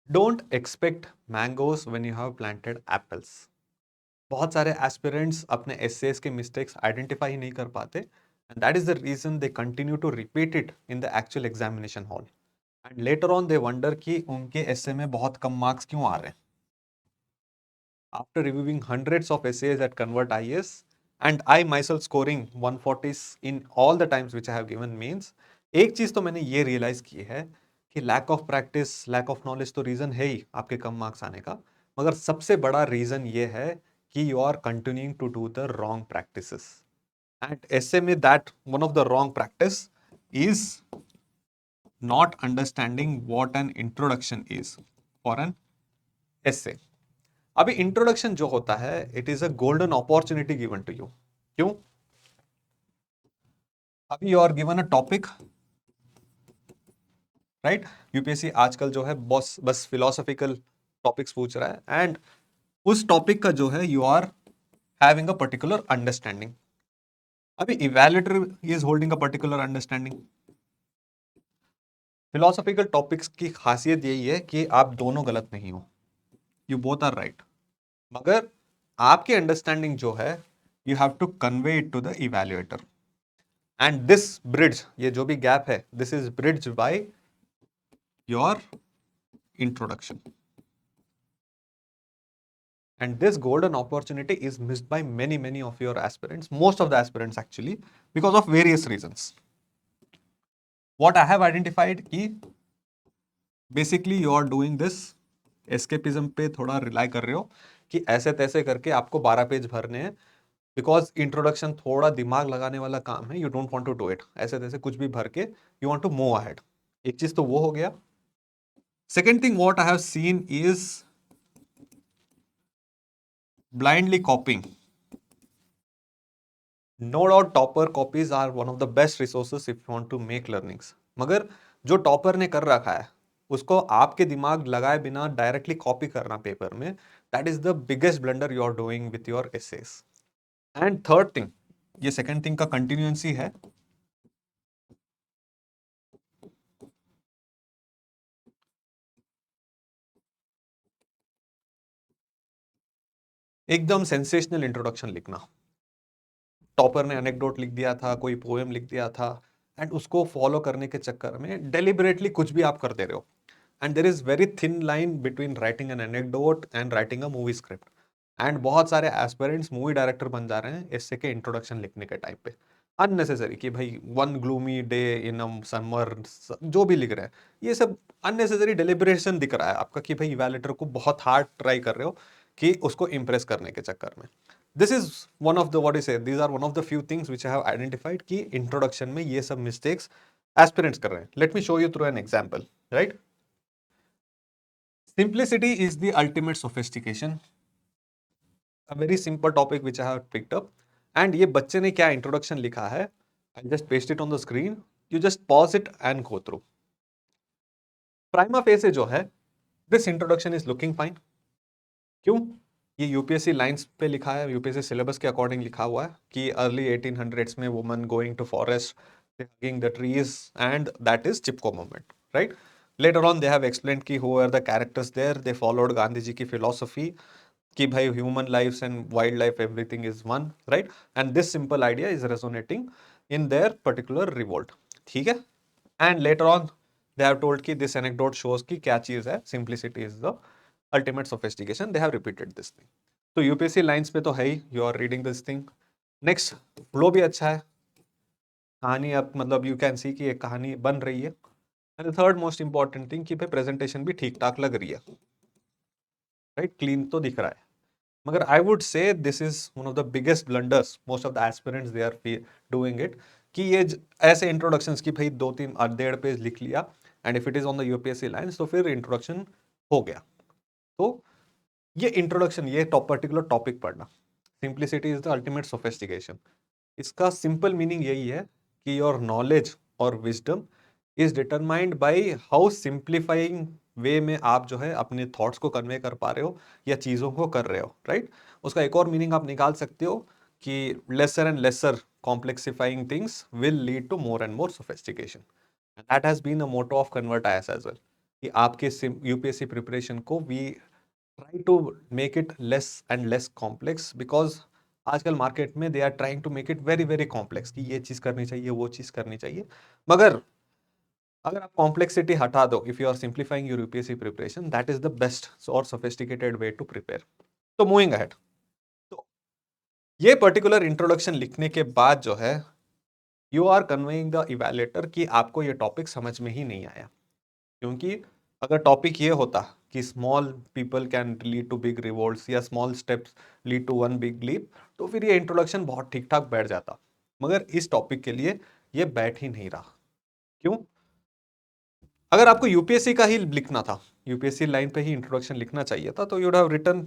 Don't expect mangoes when you have planted apples. बहुत सारे aspirants अपने एसेस के मिस्टेक्स आइडेंटिफाई ही नहीं कर पाते, and that is the reason they continue to repeat it in the actual examination hall, and later on they wonder कि उनके एसे में बहुत कम मार्क्स क्यों आ रहे हैं। After reviewing hundreds of essays at Convert IS and I myself scoring 140s in all the times which I have given means, एक चीज तो मैंने ये रियलाइज की है कि lack of practice, lack of knowledge तो रीजन है ही आपके कम मार्क्स आने का, मगर सबसे बड़ा रीजन ये है कि you are continuing to do the wrong practices. And ऐसे में that one of the wrong practice is not understanding what an introduction is for an essay। अभी इंट्रोडक्शन जो होता है, it is a golden opportunity given to you. क्यों? अभी you are given a topic, right? UPSC आजकल जो है बस फिलोसॉफिकल टॉपिक्स पूछ रहा है, एंड उस टॉपिक का जो है you are having a particular understanding. अभी evaluator is holding a particular understanding. Philosophical topics की खासियत यही है कि आप दोनों गलत नहीं हो, यू बोथ आर राइट, मगर आपकी अंडरस्टैंडिंग जो है you have to convey it to the evaluator, and this bridge, ये जो भी गैप है, this is bridge by your introduction, and this golden opportunity is missed by many of your aspirants, most of the aspirants actually, because of various reasons. What I have identified कि basically you are doing this escapism पे थोड़ा rely कर रहे हो कि ऐसे तैसे करके आपको 12 पेज भरने हैं, बिकॉज इंट्रोडक्शन थोड़ा दिमाग लगाने वाला काम है, you don't want to do it ऐसे तैसे कुछ भी भर के, you want to move ahead. एक चीज तो वो हो गया। Second thing what I have seen is blindly copying। No doubt topper copies are one of the best resources if you want to make learnings, मगर जो टॉपर ने कर रखा है उसको आपके दिमाग लगाए बिना डायरेक्टली कॉपी करना पेपर में, that is the biggest blunder you are doing with your essays. And third thing, ये सेकंड थिंग का कंटिन्यूएंसी है। एकदम सेंसेशनल इंट्रोडक्शन लिखना। टॉपर ने अनेक्डोट लिख दिया था, कोई पोएम लिख दिया था, एंड उसको फॉलो करने के चक्कर में डेलिबरेटली कुछ भी आप कर दे रहे हो, and there is very thin line between writing an anecdote and writing a movie script. And बहुत सारे एस्पिरेंट्स मूवी डायरेक्टर बन जा रहे हैं इससे के इंट्रोडक्शन लिखने के टाइम पे, अननेसेसरी कि भाई one gloomy day in summer, जो भी लिख रहे हैं ये सब अननेसेसरी डेलिब्रेशन दिख रहा है आपका कि भाई इवैल्यूएटर को बहुत हार्ड ट्राई कर रहे हो कि उसको इंप्रेस करने के चक्कर में। This is one of the what is these are one of the few things which I have identified कि इंट्रोडक्शन में ये सब मिस्टेक्स एस्पिरेंट्स कर रहे हैं। Let me show you through an example, right? Simplicity is the ultimate sophistication, a very simple topic which I have picked up, and ये बच्चे ने क्या इंट्रोडक्शन लिखा है, I'll just paste it on the screen, you just pause it and go through। Prima facie जो है, this introduction is looking fine. क्यों? ये यूपीएससी लाइंस पे लिखा है, यूपीएससी सिलेबस के अकॉर्डिंग लिखा हुआ है कि अर्ली 1800s में woman going to forest, hugging the trees, and that is Chipko movement, right? Later on they have explained कि who are the characters there, they followed Gandhi ji की फिलोसफी कि भाई human lifes and wild life everything is one, right? And this simple idea is resonating in their particular revolt, ठीक है? And later on they have told कि this anecdote shows कि क्या चीज है, simplicity is the ultimate sophistication, they have repeated this thing. तो UPSC lines पे तो है ही, you are reading this thing. Next, flow भी अच्छा है, कहानी अब मतलब यू कैन सी कि एक कहानी बन रही है। And third most important thing कि भाई प्रेजेंटेशन भी ठीक ठाक लग रही है, राइट? क्लीन तो दिख रहा है, मगर I would say this is one of the biggest blunders most of the aspirants they are doing it कि ये ऐसे इंट्रोडक्शंस की भाई 2-3 1.5 पेज लिख लिया, and if it is on the UPSC lines तो फिर इंट्रोडक्शन हो गया। तो ये इंट्रोडक्शन, ये पर्टिकुलर टॉपिक पढ़ना, simplicity is the ultimate sophistication, इसका सिंपल मीनिंग यही है कि योर नॉलेज और wisdom is determined by how simplifying way में आप जो है अपने थॉट्स को कन्वे कर पा रहे हो या चीज़ों को कर रहे हो, राइट? उसका एक और मीनिंग आप निकाल सकते हो कि lesser and lesser complexifying things will lead to more and more sophistication, that has been a motto of convert IAS as well. कि आपके यूपीएससी प्रिपरेशन को we try to make it less and less complex, because आजकल market में they are trying to make it very very complex कि ये चीज करनी चाहिए, वो चीज करनी चाहिए। मगर अगर आप कॉम्प्लेक्सिटी हटा दो, if you are simplifying your UPSC preparation, that is the best और सोफिस्टिकेटेड वे टू प्रिपेयर। तो मूविंग अहेड, तो ये पर्टिकुलर इंट्रोडक्शन लिखने के बाद जो है, you are conveying the evaluator कि आपको ये टॉपिक समझ में ही नहीं आया। क्योंकि अगर टॉपिक ये होता कि small people can lead to big revolts या small steps lead to one big leap, तो फिर ये इंट्रोडक्शन बहुत ठीक ठाक बैठ जाता। मगर इस टॉपिक के लिए ये बैठ ही नहीं रहा। क्यों? अगर आपको यूपीएससी का ही लिखना था, यूपीएससी लाइन पे ही इंट्रोडक्शन लिखना चाहिए था, तो you would have written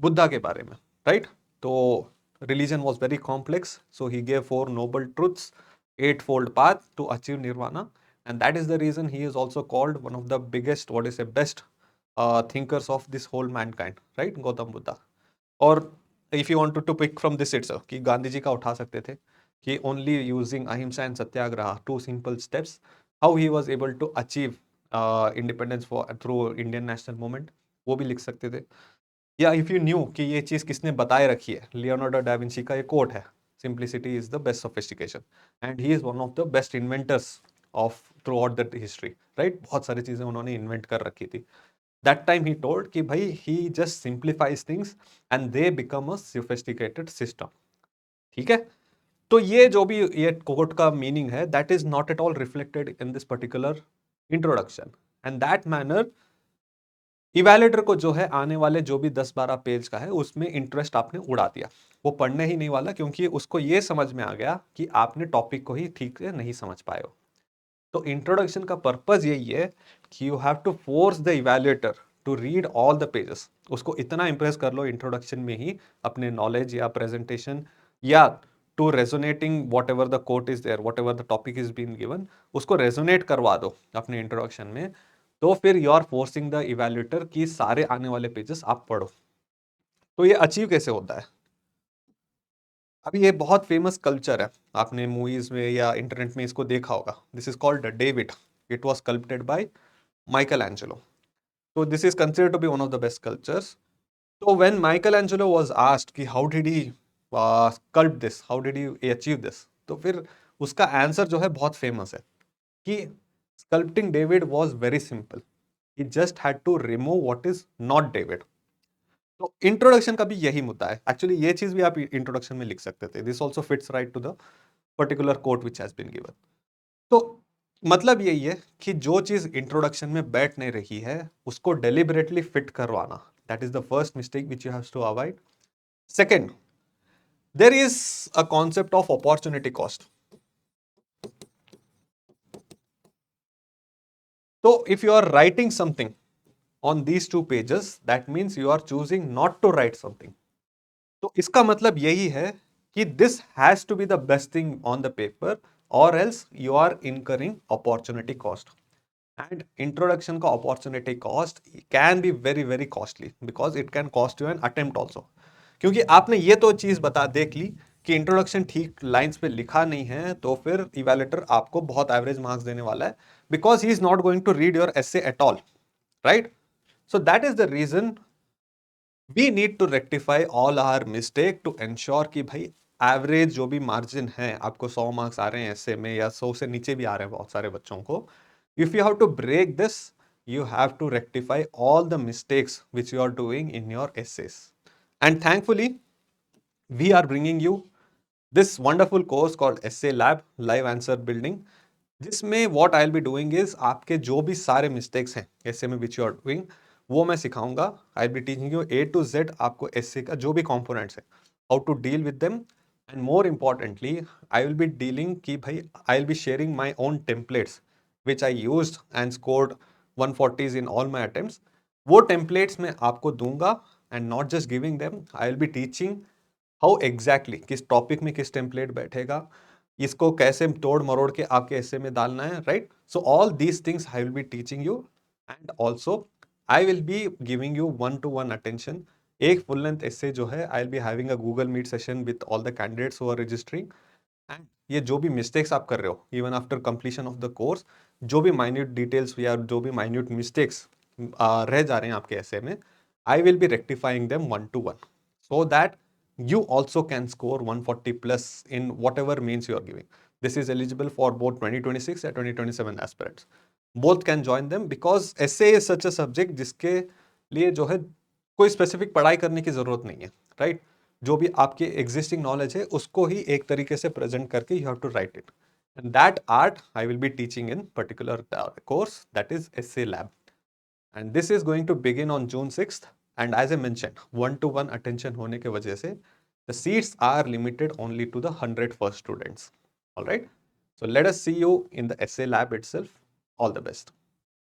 Buddha के बारे में, राइट? तो religion was very complex, so he gave 4 noble truths, 8-fold path to achieve nirvana, and that is the reason he is also called one of the biggest, what is a best thinkers of this whole mankind, right? Gautam Buddha. और if you wanted to pick from this itself कि गांधी जी का उठा सकते थे कि only using अहिंसा and Satyagraha, 2 simple steps, how he was able to achieve independence for through Indian national movement, वो भी लिख सकते थे। या इफ यू न्यू कि ये चीज किसने बताए रखी है, लियोनार्डो डा विंची का ये कोट है, simplicity is the best sophistication, and he is one of the best inventors of through out that history, right? बहुत सारी चीजें उन्होंने इन्वेंट कर रखी थी। दैट टाइम ही टोल्ड कि भाई he just simplifies things and they become a sophisticated system. ठीक है? तो ये जो भी ये कोट का मीनिंग है, that is not at all reflected in this particular introduction, and that manner evaluator को जो है आने वाले जो भी 10-12 पेज का है उसमें इंटरेस्ट आपने उड़ा दिया। वो पढ़ने ही नहीं वाला, क्योंकि उसको ये समझ में आ गया कि आपने टॉपिक को ही ठीक से नहीं समझ पाए हो। तो इंट्रोडक्शन का पर्पज यही है कि you have to force the evaluator to read all the pages. उसको इतना इंप्रेस कर लो इंट्रोडक्शन में ही अपने नॉलेज या प्रेजेंटेशन, या to resonating whatever the quote is there, whatever the topic is been given, उसको रेजोनेट करवा दो अपने इंट्रोडक्शन में। तो फिर you are forcing the evaluator कि सारे आने वाले पेजेस आप पढ़ो। तो ये अचीव कैसे होता है? अभी ये बहुत फेमस कल्चर है, आपने मूवीज में या इंटरनेट में इसको देखा होगा। This is called David, it was sculpted by Michael Angelo. So this is considered to be one of the best sculptures. So when Michelangelo was asked कि how did he sculpt this, how did he achieve this, तो फिर उसका answer जो है बहुत famous है कि sculpting David was very simple. He just had to remove what is not David. तो इंट्रोडक्शन का भी यही मुद्दा है। एक्चुअली ये चीज भी आप इंट्रोडक्शन में लिख सकते थे। This also fits right to the particular quote which has been given. तो मतलब यही है कि जो चीज इंट्रोडक्शन में बैठ नहीं रही है उसको डेलिबरेटली फिट करवाना, that is the first mistake which you have to avoid. Second, there is a concept of opportunity cost. तो if you are writing something on these 2 pages, that means you are choosing not to write something. तो इसका मतलब यही है कि this has to be the best thing on the paper, or else you are incurring opportunity cost. And introduction का opportunity cost can be very very costly because it can cost you an attempt also. क्योंकि आपने ये तो चीज देख ली कि introduction ठीक lines पे लिखा नहीं है, तो फिर इवैल्यूएटर आपको बहुत एवरेज मार्क्स देने वाला है, because he is not going to read your essay at all, right? So that is the reason we need to rectify all our mistake to ensure कि भाई एवरेज जो भी मार्जिन है, आपको 100 मार्क्स आ रहे हैं ऐसे में या 100 से नीचे भी आ रहे हैं बहुत सारे बच्चों को, if you have to break this, you have to rectify all the mistakes which you are doing in your essays. And thankfully we are bringing you this wonderful course called Essay Lab Live Answer Building, जिसमें what I'll be doing is आपके जो भी सारे mistakes हैं essay में which you are doing, वो मैं सिखाऊंगा। I'll be teaching you A to Z आपको essay का जो भी components है, how to deal with them, and more importantly I will be dealing कि भाई I'll be sharing my own templates which I used and scored 140s in all my attempts। वो templates मैं आपको दूंगा, and not just giving them, I'll be teaching how exactly किस topic में किस template बैठेगा, इसको कैसे तोड़ मरोड़ के आपके ऐसे में डालना है, right? So all these things I will be teaching you, and also I will be giving you 1-to-1 attention. एक फुल लेंथ ऐसे जो है I will be having a Google Meet session with all the candidates who are registering, and ये जो भी mistakes आप कर रहे हो even after completion of the course, जो भी माइन्यूट डिटेल्स या जो भी माइन्यूट मिस्टेक्स रह जा रहे हैं आपके ऐसे में, आई will B rectifying them 1-to-1 so that you also can score 140 plus in whatever means you are giving. This is eligible for both 2026 and 2027 aspirants. Both can join them because essay is such a subject जिसके लिए जो है कोई specific पढ़ाई करने की जरूरत नहीं है, राइट? जो भी आपके एग्जिस्टिंग नॉलेज है उसको ही एक तरीके से प्रेजेंट करके you have to write it, and that art I will be teaching in particular course that is essay lab, and this is going to begin on June 6th. And as I mentioned, 1-to-1 attention होने के वजह से the seats are limited only to the 100 first students. All right. So let us see you in the essay lab itself. All the best.